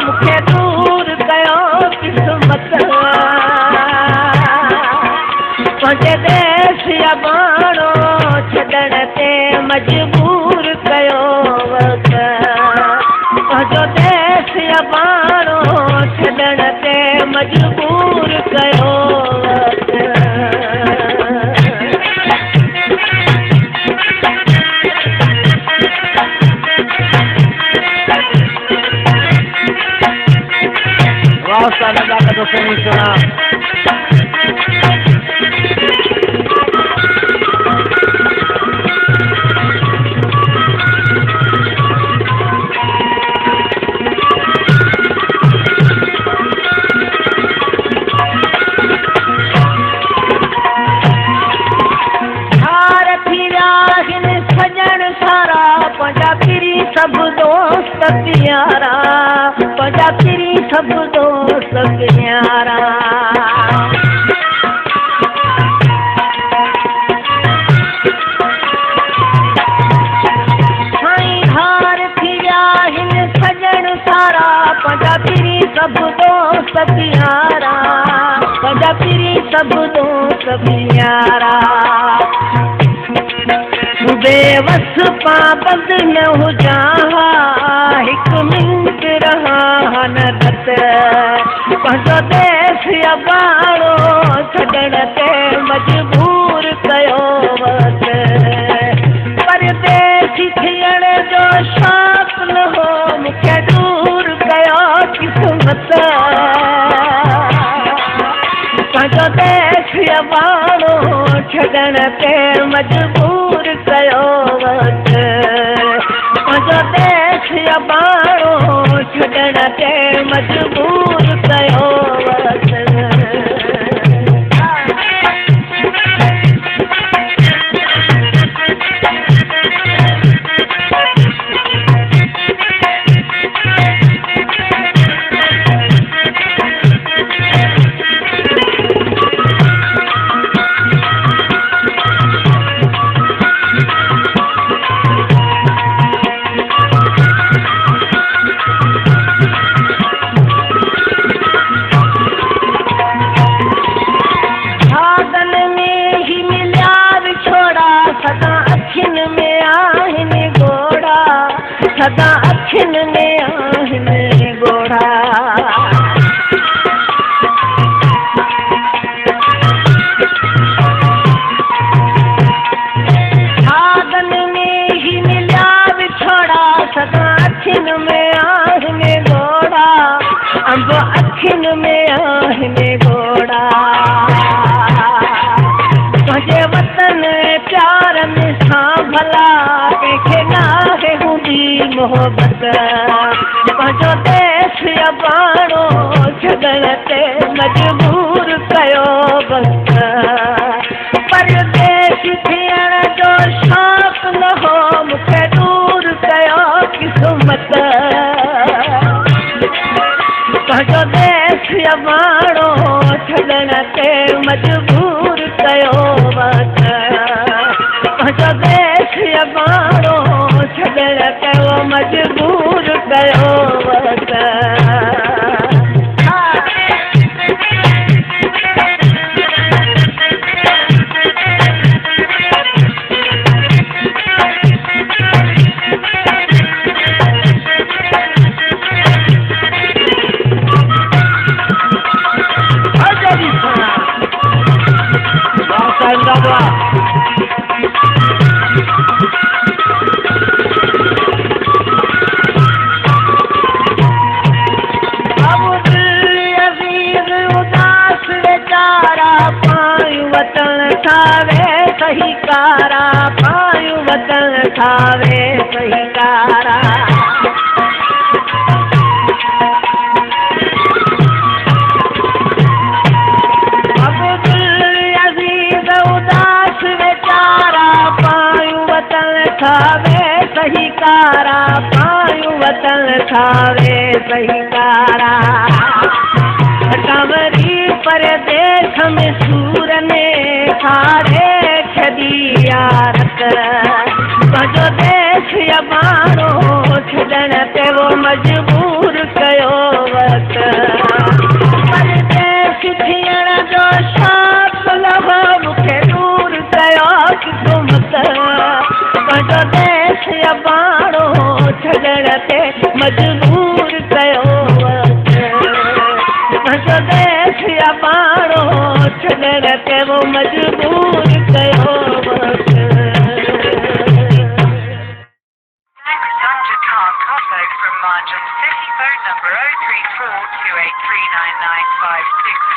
मूंखे दूर कयो क़िस्मत पंहिंजे देश अबाणो छॾण ते मजबूर कयो वक़्त पंहिंजो देश अबाणो छॾण ते मजबूर कयो सब दोस्त प्यारा पंहिंजा फिरी सब दोस्त प्यारा साईं हार थी विया आहिनि सजण सारा पंहिंजा फिरी सब दोस्त प्यारा पंहिंजा फिरी सब दोस्त प्यारा बेवस पाबंद न हुजा हिकु मिंट रहा न दत पंहिंजो देश अबाणो छॾण ते मजबूर कयो वक़्त परदेसी थियण जो शौक़ न हो मूंखे दूर कयो क़िस्मत पंहिंजो देश अबाणो छॾण ते मजबूर कयो वक़्त पंहिंजो देश अबाणो छॾण ते मजबूर कयो वक़्त सदा अखियुनि में आहिनि गोड़ा साधन में ही मिलिया विछोड़ा सदा अखियुनि में आहिनि गोड़ा अंब अखियुनि में आहिनि गोड़ा पंहिंजे वतन प्यार में सां भला कंहिंखे नाहे मोहब्बत पंहिंजो देश अबाणो छॾण ते मजबूर कयो वक़्त परदेस थियण जो शौक़ न हो मूंखे दूर कयो क़िस्मत पंहिंजो देश अबाणो छॾण ते मजबूर कयो वक़्त पंहिंजो देश अबाणो छॾण ते मजबूर कयो वक़्त सही कारा पायूं वतन ठावे सही कारा अब्दुल अज़ीज़ उदास वेचारा पायूं वतन ठावे सही कारा पायूं वतन ठावे सही कारा कंवरी परदेस में सूर ने खारे छॾी यारत पंहिंजो देश अबाणो छॾण ते वो मजबूर कयो मजबूर कयो पंहिंजो देश या पाणो छॾण ते वो मजबूर